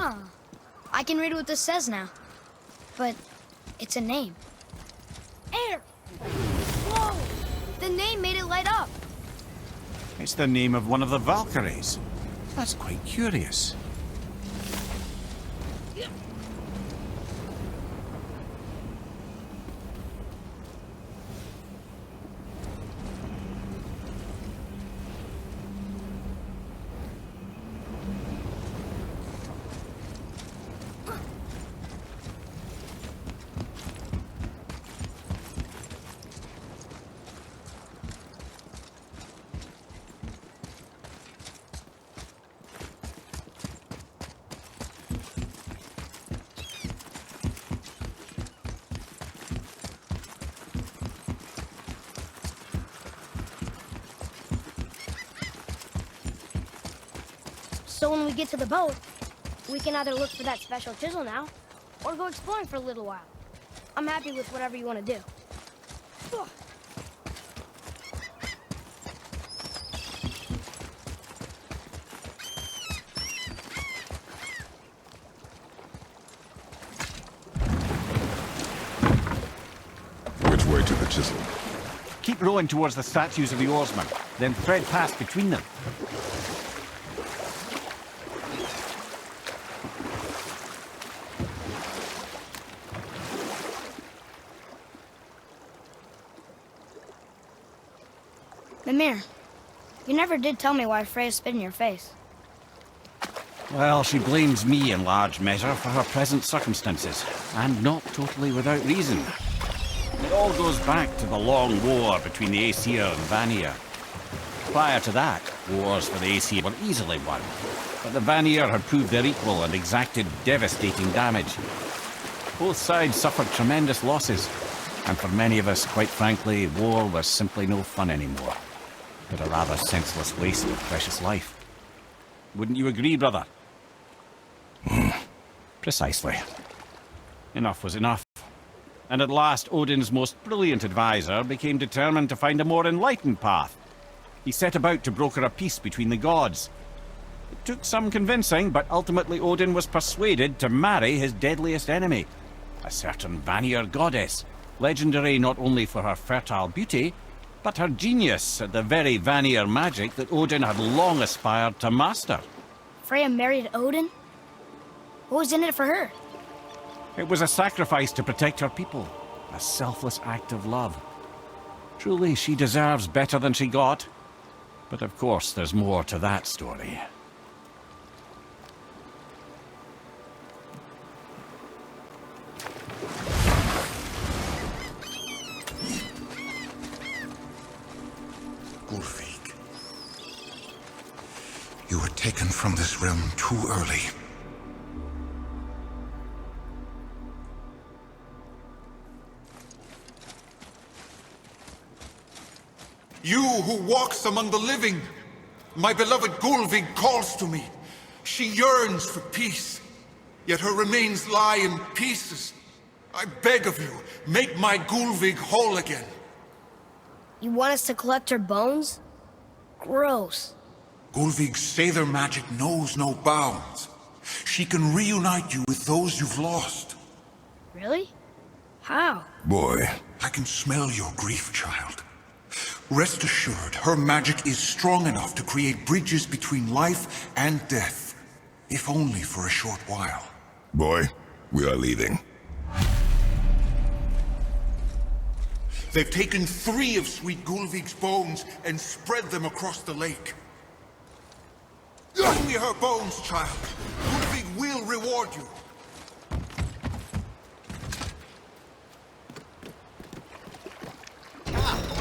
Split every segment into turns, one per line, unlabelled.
Ah, I can read what this says now. But it's a name. Air! Whoa! The name made it light up.
It's the name of one of the Valkyries. That's quite curious.
So when we get to the boat, we can either look for that special chisel now, or go exploring for a little while. I'm happy with whatever you want to do.
Which way to the Chisel?
Keep rowing towards the statues of the oarsmen, then thread past between them.
Mimir, you never did tell me why Freya spit in your face.
Well, she blames me in large measure for her present circumstances, and not totally without reason. It all goes back to the long war between the Aesir and Vanir. Prior to that, wars for the Aesir were easily won, but the Vanir had proved their equal and exacted devastating damage. Both sides suffered tremendous losses, and for many of us, quite frankly, war was simply no fun anymore, but a rather senseless waste of precious life. Wouldn't you agree, brother? Precisely. Enough was enough. And at last, Odin's most brilliant advisor became determined to find a more enlightened path. He set about to broker a peace between the gods. It took some convincing, but ultimately Odin was persuaded to marry his deadliest enemy, a certain Vanir goddess, legendary not only for her fertile beauty, but her genius at the very Vanir magic that Odin had long aspired to master.
Freya married Odin? What was in it for her?
It was a sacrifice to protect her people, a selfless act of love. Truly, she deserves better than she got. But of course, there's more to that story.
Gulfig, you were taken from this realm too early. You who walks among the living, my beloved Gulfig calls to me. She yearns for peace, yet her remains lie in pieces. I beg of you, make my Gulfig whole again.
You want us to collect her bones? Gross.
Gulfig's Sather magic knows no bounds. She can reunite you with those you've lost.
Really? How?
Boy.
I can smell your grief, child. Rest assured, her magic is strong enough to create bridges between life and death, if only for a short while.
Boy, we are leaving.
They've taken 3 of Sweet Gulfig's bones and spread them across the lake. Bring me her bones, child. Gulfig will reward you.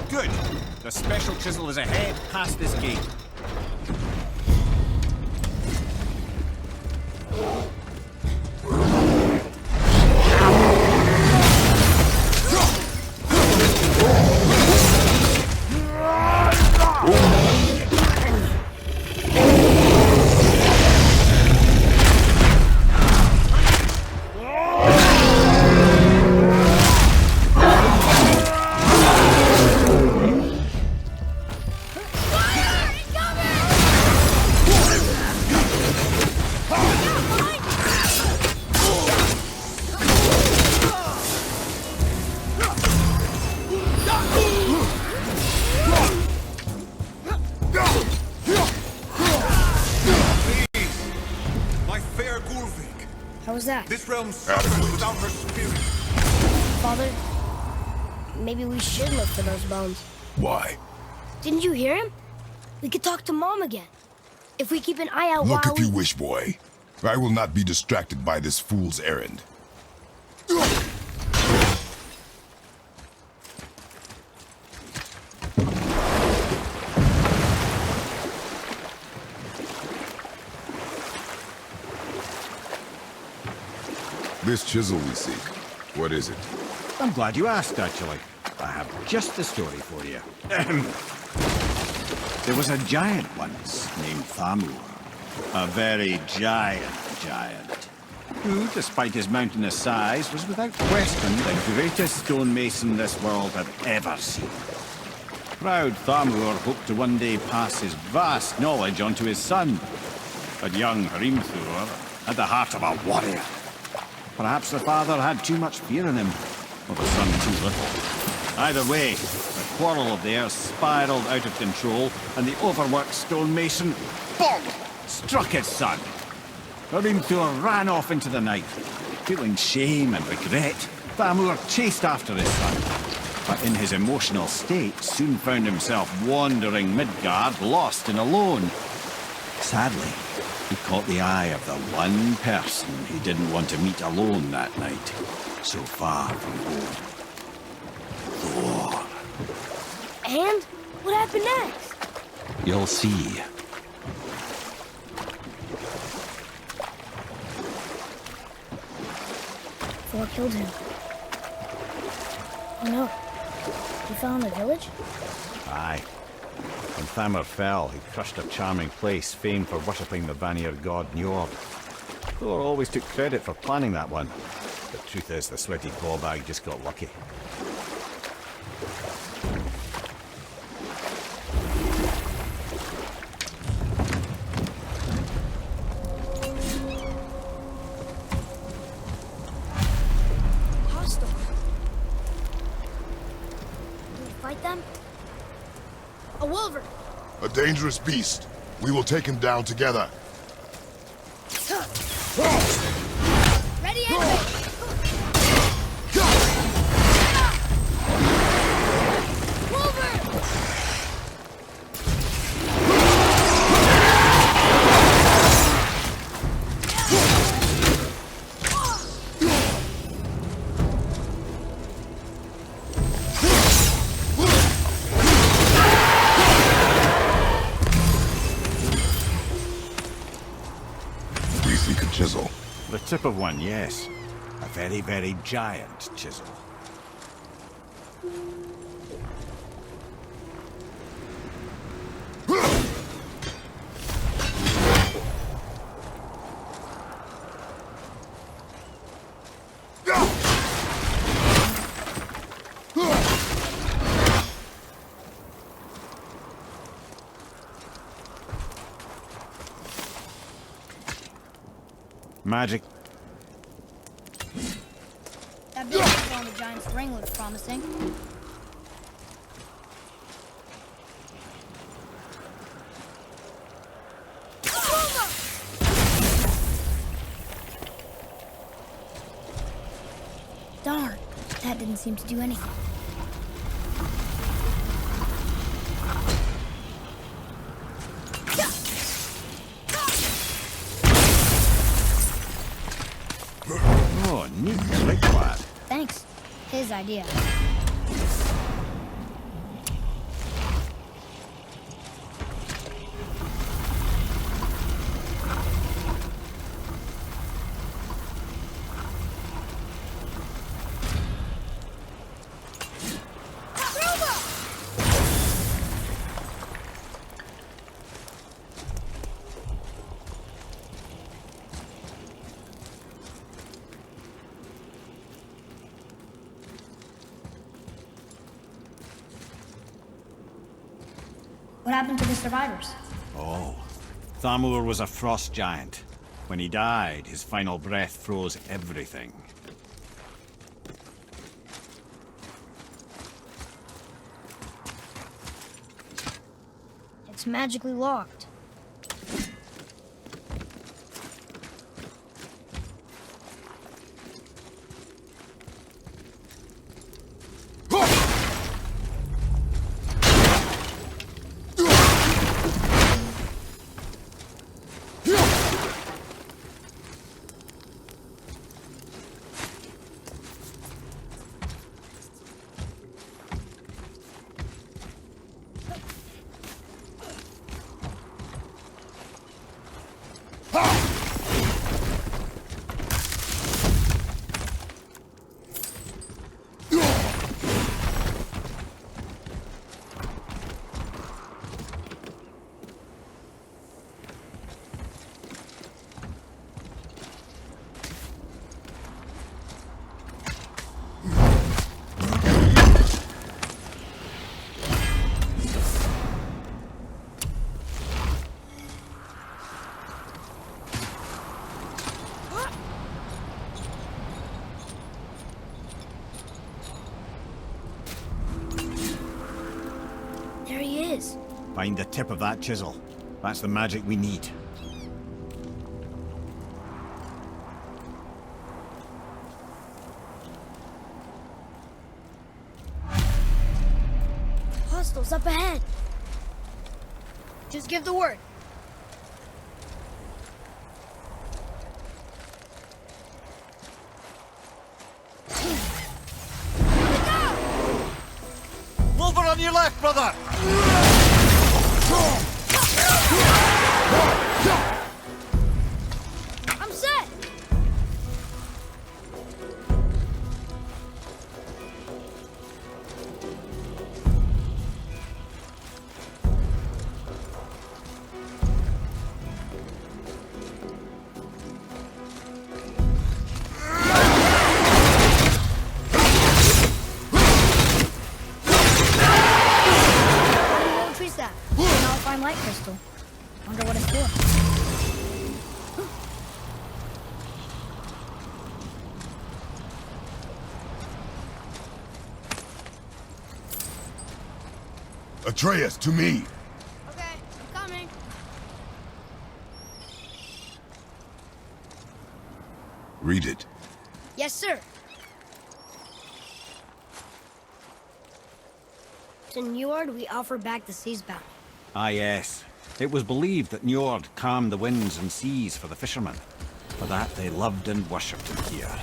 Good. The special chisel is ahead, past this gate.
was that?
This realm suffers without her spirit.
Father, maybe we should look for those bones.
Why?
Didn't you hear him? We could talk to Mom again. If we keep an eye out
Look
while
if you wish, boy. I will not be distracted by this fool's errand. This chisel we seek, what is it?
I'm glad you asked, actually. I have just the story for you. There was a giant once named Thamur. A very giant, who, despite his mountainous size, was without question the greatest stonemason this world had ever seen. Proud Thamur hoped to one day pass his vast knowledge on to his son. But young Hrimthur had the heart of a warrior. Perhaps the father had too much fear in him, or the son too little. Either way, the quarrel of theirs spiraled out of control, and the overworked stonemason, BONG! Struck his son. Hrimthur ran off into the night. Feeling shame and regret, Thamur chased after his son, but in his emotional state soon found himself wandering Midgard, lost and alone. Sadly, he caught the eye of the one person he didn't want to meet alone that night, so far from home. Thor.
And? What happened next?
You'll see.
Thor killed him. Oh no. He fell in the village?
Aye. When Thamur fell, he crushed a charming place famed for worshipping the Vanir god Njord. Thor always took credit for planning that one. The truth is, the sweaty ballbag just got lucky.
Hostile. Can we fight them? A wolver!
A dangerous beast. We will take him down together.
Ready, anyway! Wolver!
We seek a chisel.
The tip of one, yes. A very, very giant chisel. Magic.
That building on the giant's ring looks promising. Darn, that didn't seem to do anything.
Oh, neat trick, lad.
Thanks. His idea. What happened to the survivors?
Oh, Thamur was a frost giant. When he died, his final breath froze everything.
It's magically locked.
Find the tip of that chisel. That's the magic we need.
Hostiles up ahead. Just give the word.
Wolver on your left, brother!
I'm set. What tree's that? An alpine light crystal. Wonder what it's for.
Atreus, to me!
Okay, I'm coming.
Read it.
Yes, sir. To Njord, we offer back the sea's bounty.
Ah, yes. It was believed that Njord calmed the winds and seas for the fishermen. For that, they loved and worshipped him here.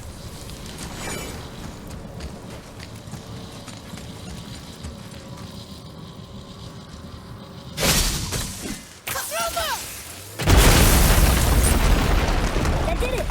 That did it!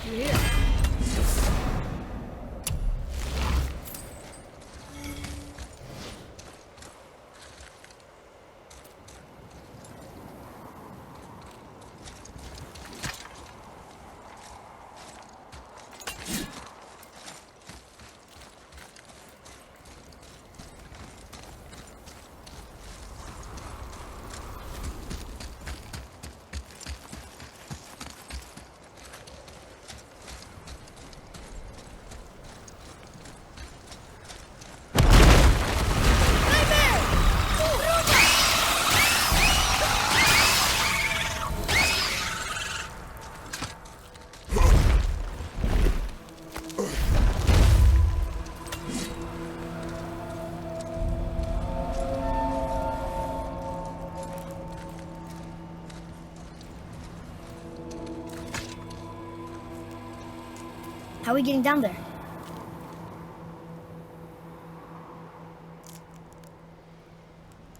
through here. How are we getting down there?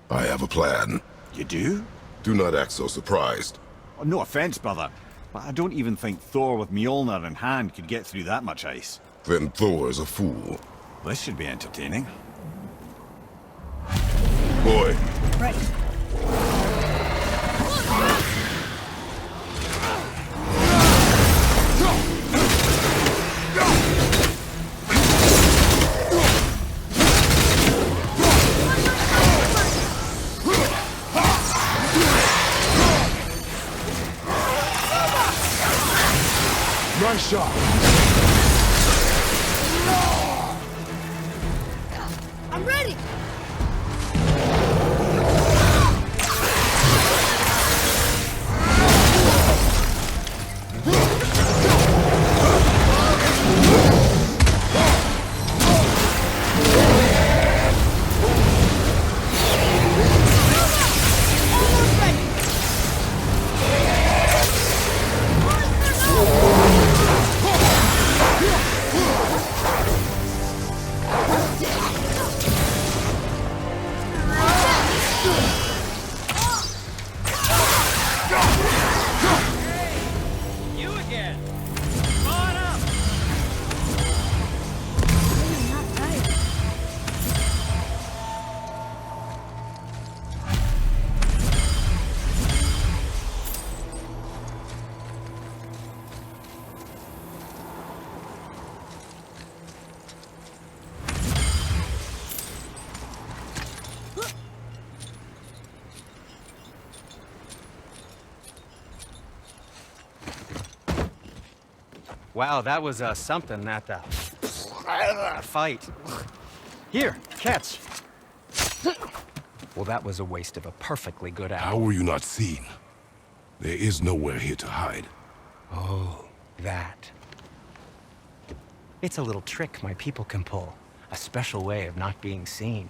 I have a plan.
You do?
Do not act so surprised.
Oh, no offense, brother, but I don't even think Thor with Mjolnir in hand could get through that much ice.
Then Thor is a fool.
This should be entertaining.
Boy,
Right.
nice shot.
I'm ready!
Wow, that was something, that fight. Here, catch. Well, that was a waste of a perfectly good
How
hour.
were you not seen? There is nowhere here to hide.
Oh, that. It's a little trick my people can pull. A special way of not being seen.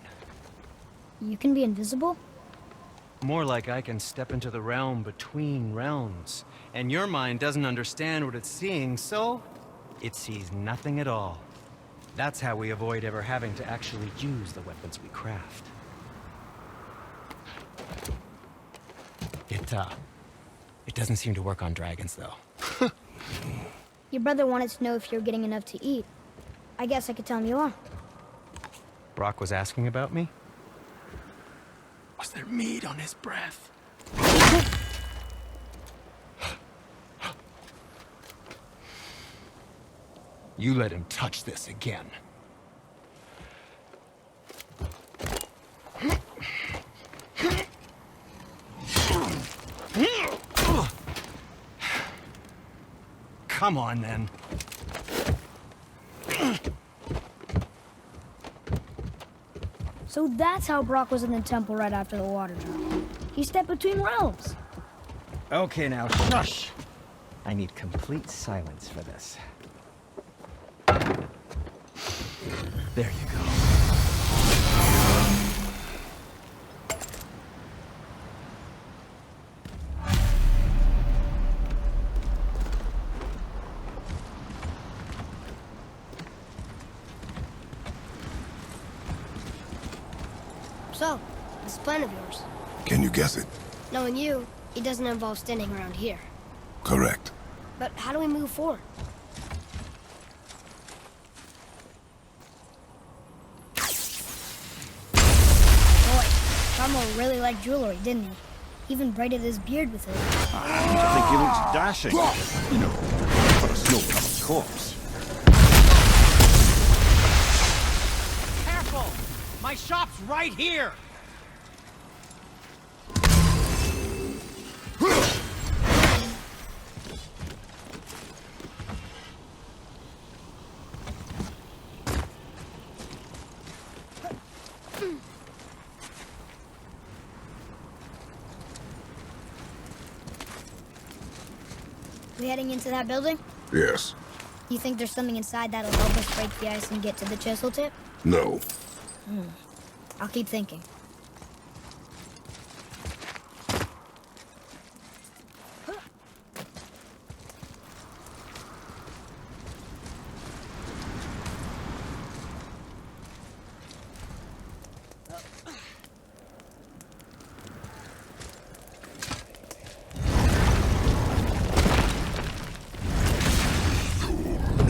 You can be invisible?
More like I can step into the realm between realms. And your mind doesn't understand what it's seeing, so it sees nothing at all. That's how we avoid ever having to actually use the weapons we craft. It doesn't seem to work on dragons, though.
Your brother wanted to know if you're getting enough to eat. I guess I could tell him you are.
Brock was asking about me? Was there meat on his breath? You let him touch this again. Come on, then.
So that's how Brock was in the temple right after the water drop. He stepped between realms.
Okay, now, shush! I need complete silence for this. There you go.
So, this plan of yours.
Can you guess it?
Knowing you, it doesn't involve standing around here.
Correct.
But how do we move forward? Thamur really liked jewelry, didn't he? Even braided his beard with it.
I think he looks dashing. You know, for a snow-covered corpse.
Careful! My shop's right here!
We heading into that building?
Yes.
You think there's something inside that'll help us break the ice and get to the Chisel tip?
No.
I'll keep thinking.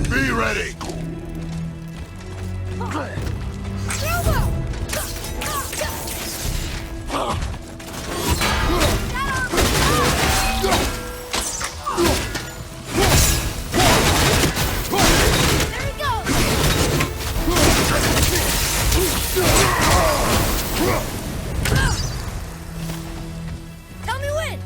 Be ready!
There he goes! Tell me when!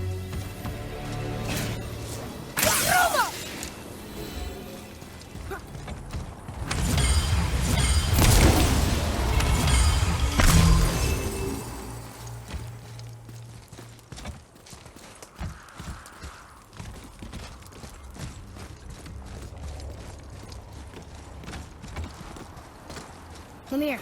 Thamur,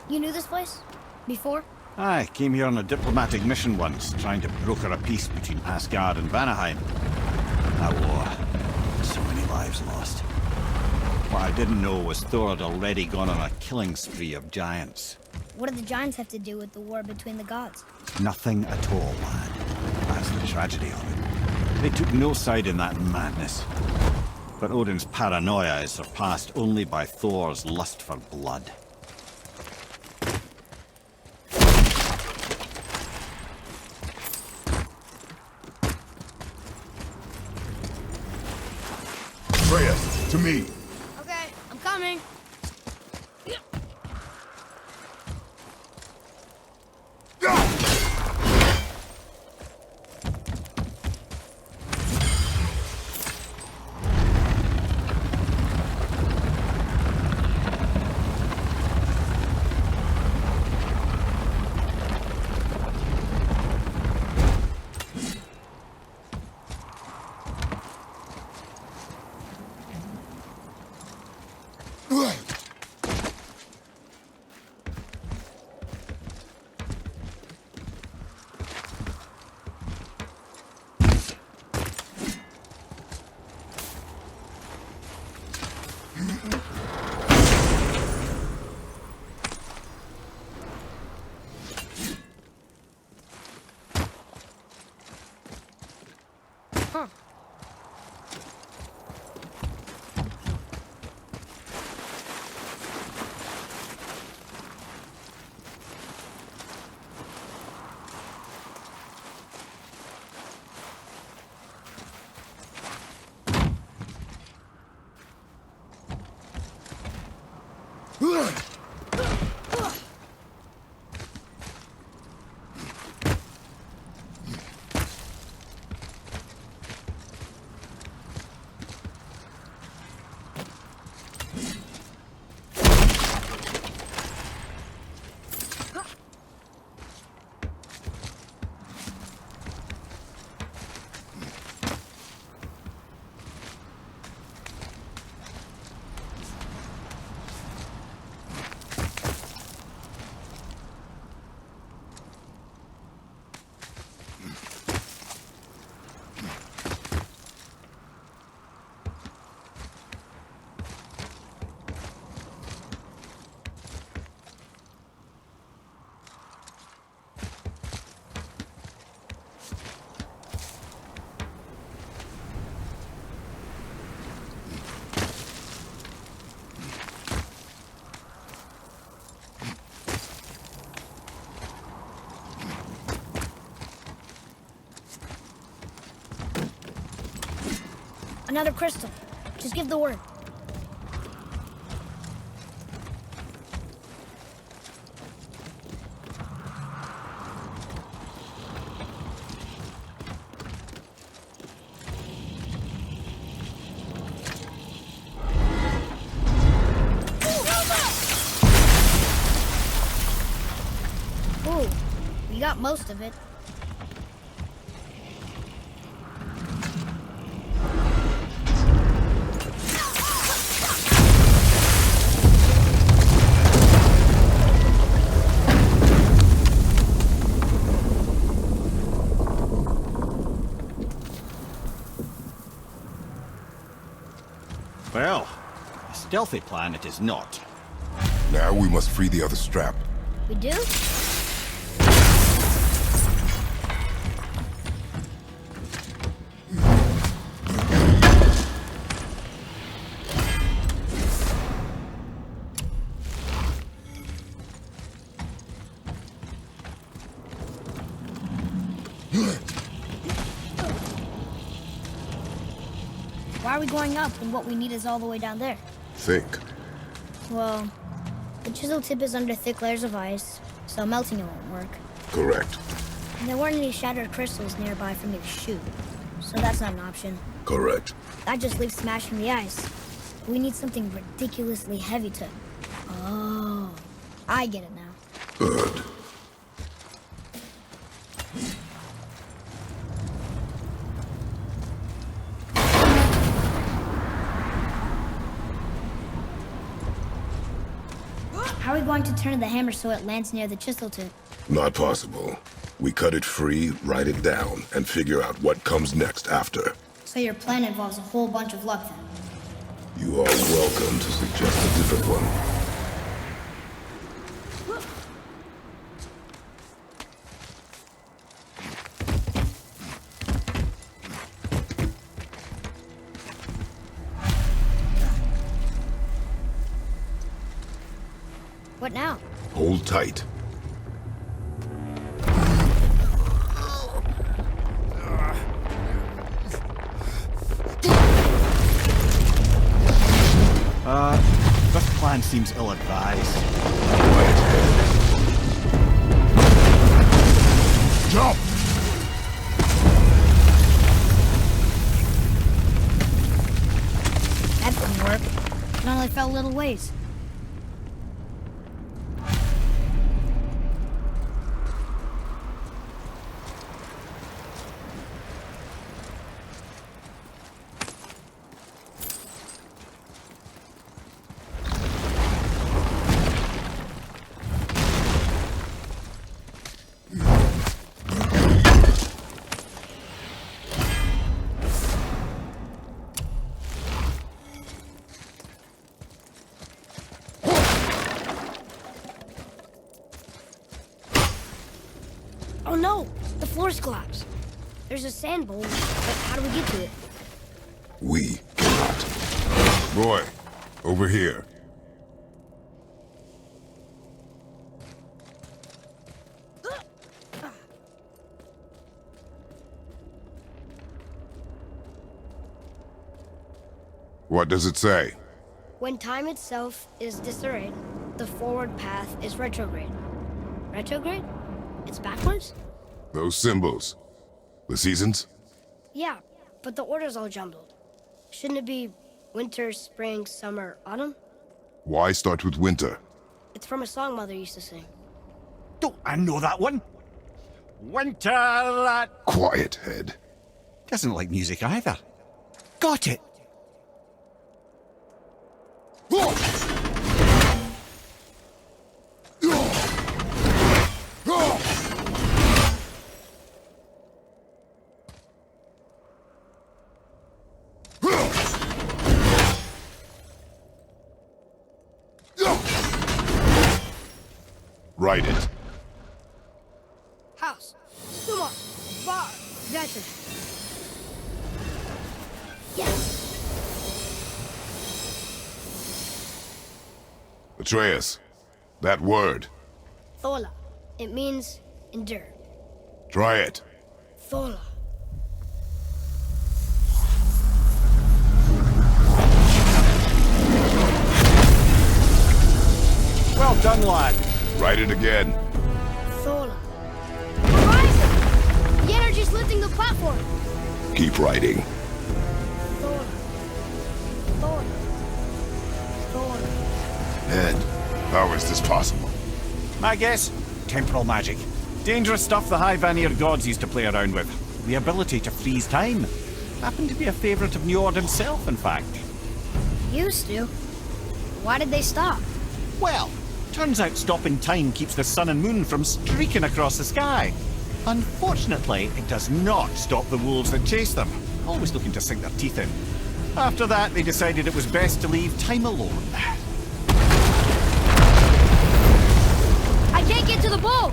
you knew this place? Before?
I came here on a diplomatic mission once, trying to broker a peace between Asgard and Vanaheim. That war. So many lives lost. What I didn't know was Thor had already gone on a killing spree of giants.
What did the giants have to do with the war between the gods?
Nothing at all, lad. That's the tragedy of it. They took no side in that madness. But Odin's paranoia is surpassed only by Thor's lust for blood.
Freya, to me.
Okay, I'm coming. Huh. Another crystal. Just give the word. Ooh, we got most of it.
Well, a stealthy plan it is not.
Now we must free the other strap.
We do? Why are we going up when what we need is all the way down there?
Think.
Well, the chisel tip is under thick layers of ice, so melting it won't work.
Correct.
And there weren't any shattered crystals nearby for me to shoot, so that's not an option.
Correct.
That just leaves smashing the ice. We need something ridiculously heavy to... Oh, I get it now.
Good.
How are we going to turn the hammer so it lands near the chisel tip?
Not possible. We cut it free, write it down, and figure out what comes next after.
So your plan involves a whole bunch of luck then?
You are welcome to suggest a different one.
What now?
Hold tight.
This plan seems ill-advised.
Quiet head. Jump!
That didn't work. It only fell a little ways. Oh no! The floor's collapsed. There's a sand bowl, but how do we get to it?
We cannot. Boy, over here. What does it say?
When time itself is disarrayed, the forward path is retrograde. Retrograde? It's backwards?
Those symbols. The seasons?
Yeah, but the order's all jumbled. Shouldn't it be winter, spring, summer, autumn?
Why start with winter?
It's from a song Mother used to sing.
Don't I know that one? Winter that...
Quiet head.
Doesn't like music either. Got it!
Write it.
House, Thamur, bar, veteran. Yes!
Atreus, that word.
Thola. It means endure.
Try it.
Thola.
lad.
Write it again.
Thola. Horizon! The energy's lifting the platform.
Keep writing.
Thola. Thola. Thola.
Ed, how is this possible?
My guess? Temporal magic. Dangerous stuff the High Vanir gods used to play around with. The ability to freeze time. Happened to be a favorite of Njord himself, in fact.
Used to. Why did they stop?
Well, turns out stopping time keeps the sun and moon from streaking across the sky. Unfortunately, it does not stop the wolves that chase them, always looking to sink their teeth in. After that, they decided it was best to leave time alone.
I can't get to the boat!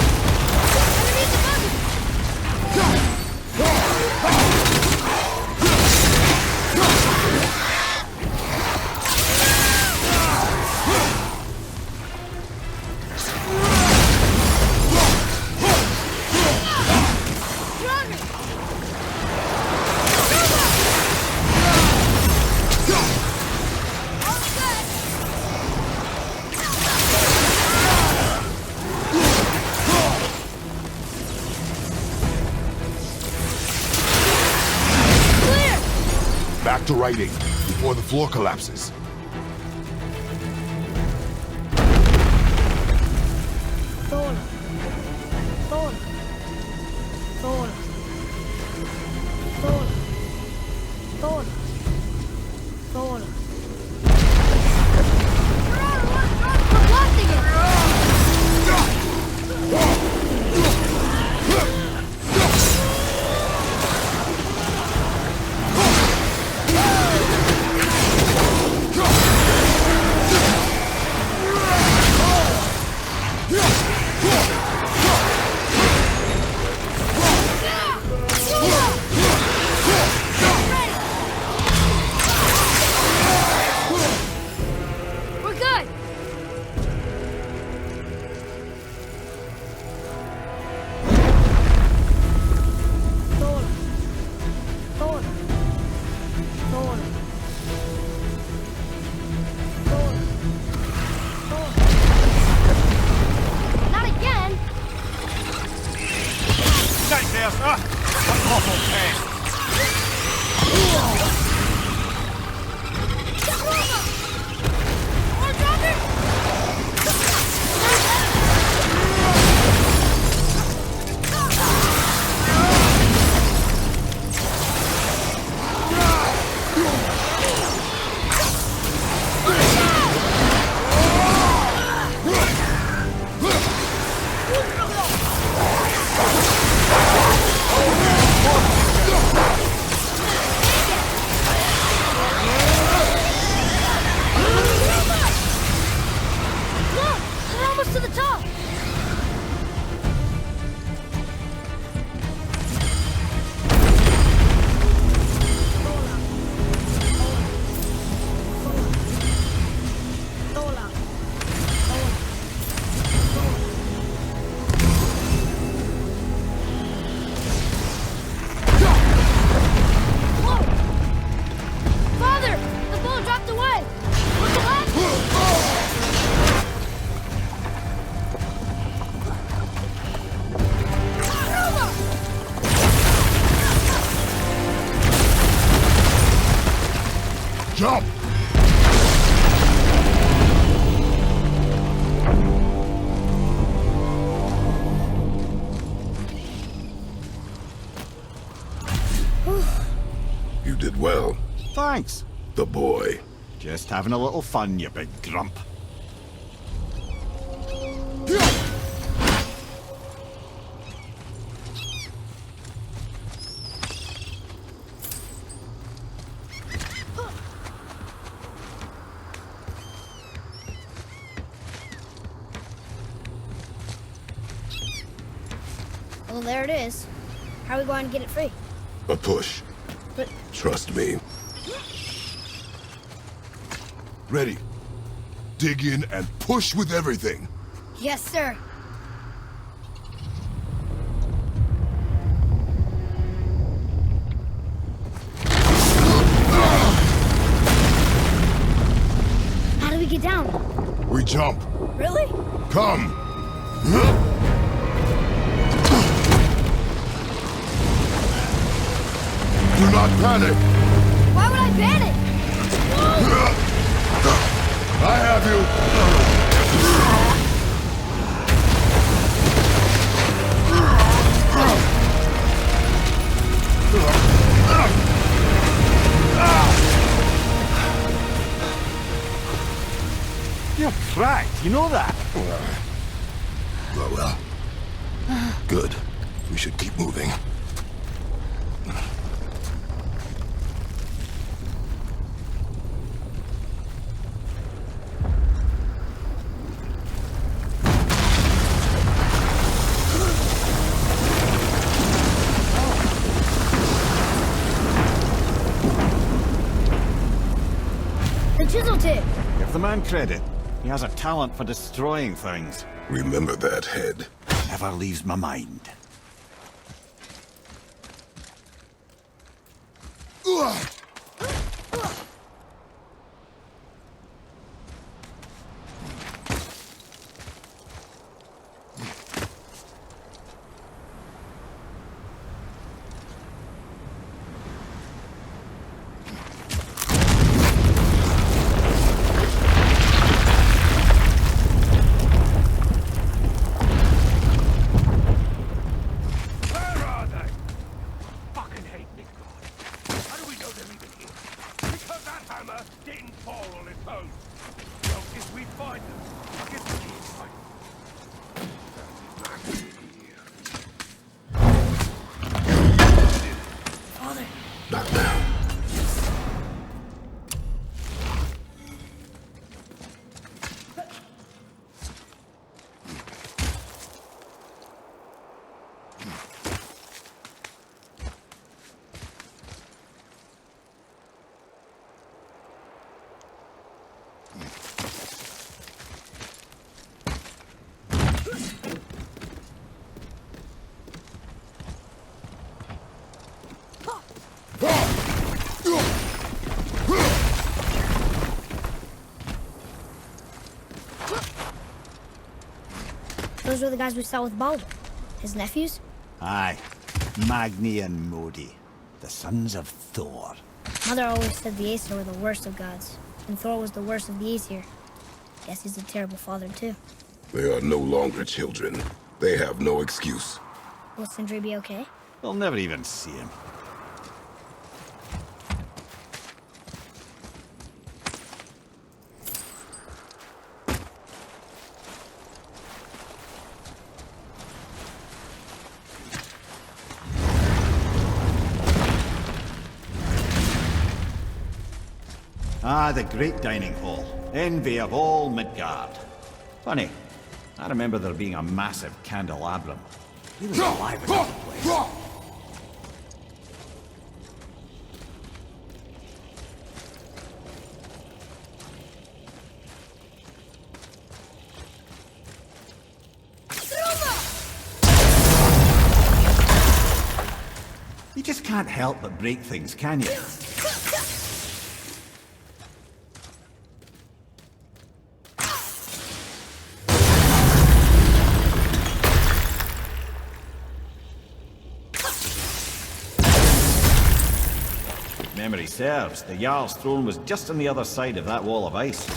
Underneath the buggy!
Back to writing, before the floor collapses.
Thola. Thola. Thola. Thola. Thola. Thola. We're blasting We're good! Thola. Thola. Thola. Thola. Thola. Not again!
Right there, sir! What awful pest!
We're almost to the top! Whoa! Father! The boat dropped away! We're collapsing!
Jump! You did well.
Thanks.
The boy.
Just having a little fun, you big grump.
Well, there it is. How are we going to get it free?
A push.
But
Trust me. Ready. Dig in and push with everything.
yes, sir. down.
We jump.
Really?
Come! Do not panic!
Why would I panic?
I have you!
You're cracked, you know that?
Well. Good. We should keep moving.
The chisel tip.
Give the man credit. He has a talent for destroying things.
Remember that head.
Never leaves my mind.
Not now.
Those were the guys we saw with Baldur. His nephews?
Aye. Magni and Modi. The sons of Thor.
Mother always said the Aesir were the worst of gods, and Thor was the worst of the Aesir. Guess he's a terrible father, too.
They are no longer children. They have no excuse.
Will Sindri be okay?
They'll never even see him. Ah, the great dining hall. Envy of all Midgard. Funny, I remember there being a massive candelabrum. He was alive in the place. You just can't help but break things, can you? Memory serves, the Jarl's throne was just on the other side of that wall of ice.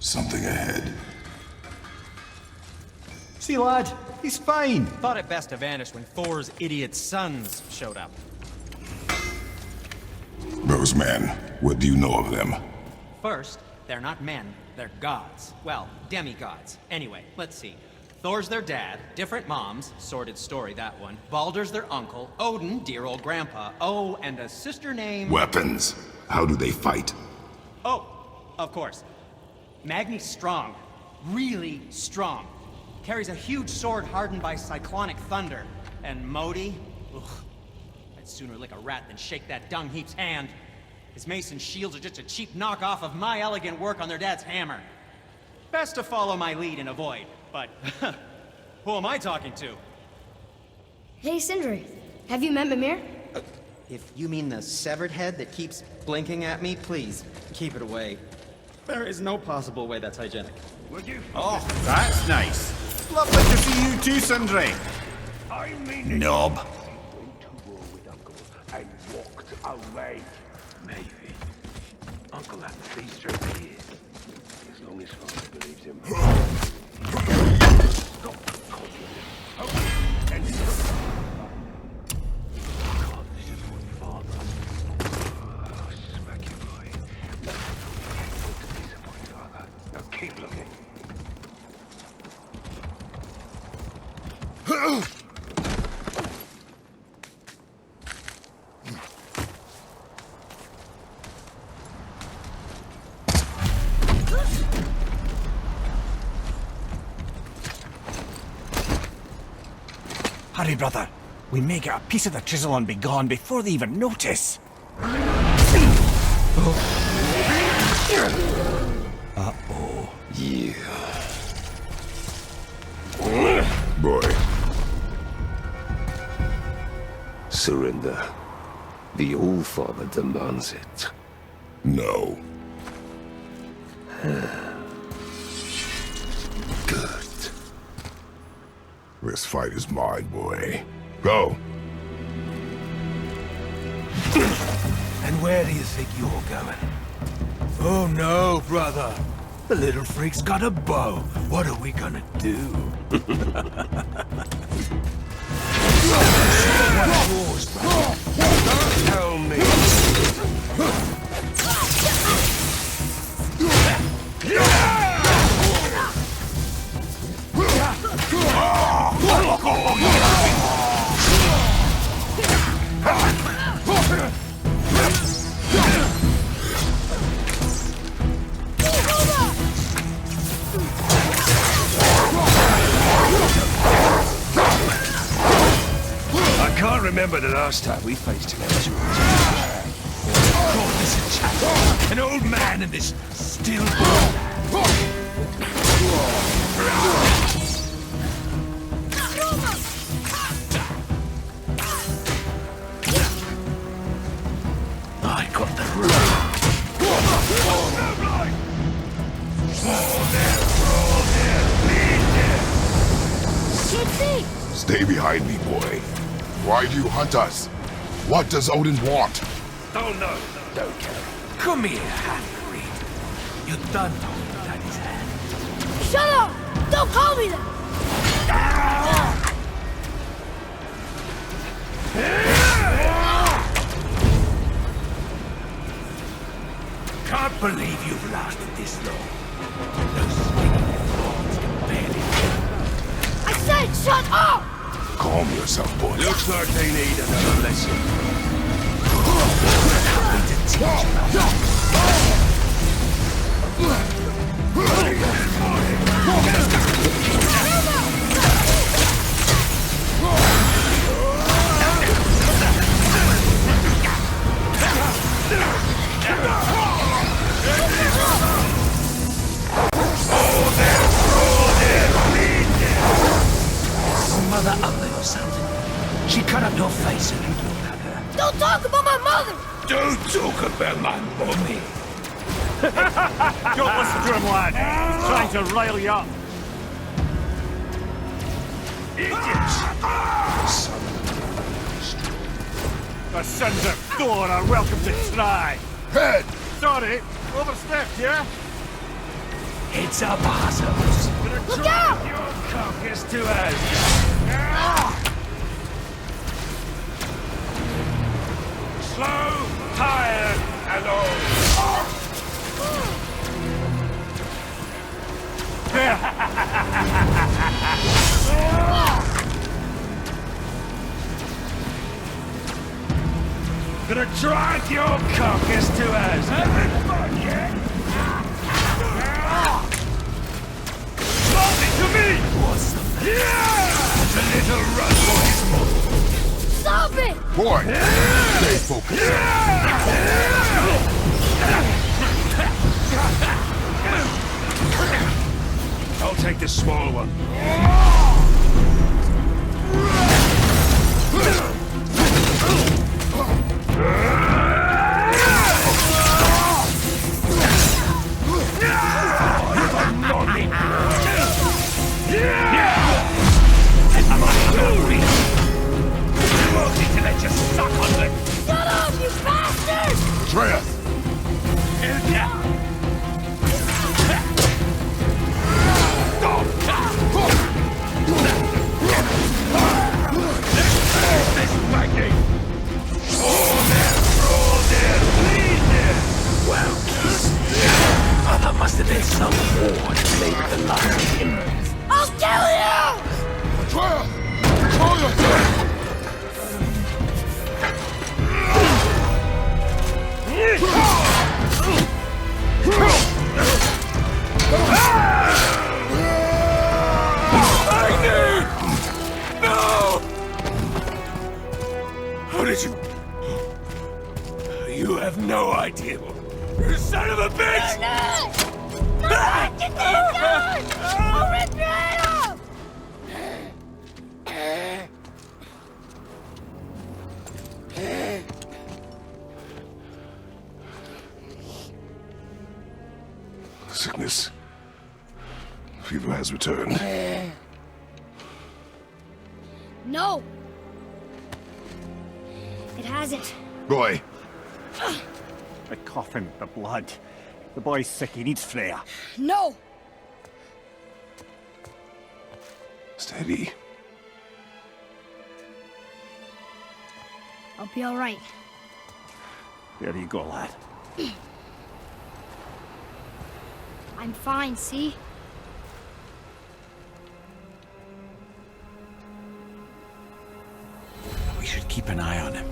Something ahead.
See, lad, he's fine.
Thought it best to vanish when Thor's idiot sons showed up.
Those men, what do you know of them?
First, they're not men, they're gods. Well, demigods. Anyway, let's see. Thor's their dad, different moms, sordid story that one. Baldur's their uncle, Odin, dear old grandpa. Oh, and a sister named...
Weapons. How do they fight?
Oh, of course. Magni's strong. Really strong. Carries a huge sword hardened by cyclonic thunder. And Modi? Ugh. I'd sooner lick a rat than shake that dung heap's hand. His mason shields are just a cheap knockoff of my elegant work on their dad's hammer. Best to follow my lead and avoid, but who am I talking to?
Hey, Sindri. Have you met Mimir?
If you mean the severed head that keeps blinking at me, please, keep it away. There is no possible way that's hygienic.
Oh, that's nice. Lovely to see you too, Sindri.
Knob.
Went to war with Uncle and walked away. Maybe. Uncle had to be straight here. As long as father believes him. Stop calling him. And God, this is my father. Oh, smack you, boy. This is my father. Now keep looking.
Hurry, brother. We may get a piece of the chisel and be gone before they even notice. Uh-oh.
Yeah. Boy.
Surrender. The All-Father demands it.
No.
Good.
This fight is mine, boy. Go.
And where do you think you're going? Oh no, brother. The little freak's got a bow. What are we gonna do? Don't tell me. I can't remember the last time we faced him. Call this a chap, an old man in this still. I got the rope.
Stay behind me, boy. Why do you hunt us? What does Odin want?
Oh no, don't care. Come here, half-breed. You done told Daddy's hand.
Shut up! Don't call me that!
Can't believe you've lasted this long. Those swinging thoughts can barely.
I said shut up!
Calm yourself, boy.
Looks like they need another lesson. Happy to Mother ugly or something. She cut up your face and you looked at her.
Don't talk about my mother!
Don't talk about my mommy.
Don't listen to him, lad. He's trying to rile you up.
Idiots!
The sons of Thor are welcome to try.
Head!
Sorry, overstepped, yeah?
It's a possums.
Look out!
Your carcass to us. Slow, tired, and old. Gonna drag your carcass to us. Having fun yet? Pass it to me! What's the matter? Yeah! It's a little run for his money.
Stop it!
Boy, stay focused.
I'll take the small one.
Shut up, you bastard!
Atreus!
Well, there must have been some war that made the last timbers.
I'll kill you!
Atreus! Control yourself!
No! How did you... You have no idea. You son of a bitch!
No! Get this gun! I'll rip your head off!
Sickness. Fever has returned.
No! It hasn't.
Boy,
The coffin, the blood. The boy's sick, he needs Freya.
No!
steady.
I'll be alright.
There you go, lad.
I'm fine, see?
We should keep an eye on him.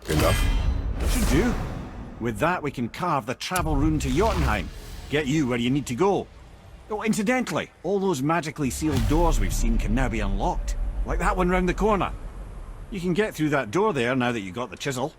Enough?
Should do. With that, we can carve the travel rune to Jotunheim. Get you where you need to go. Oh, incidentally, all those magically sealed doors we've seen can now be unlocked. Like that one round the corner. You can get through that door there now that you got the chisel.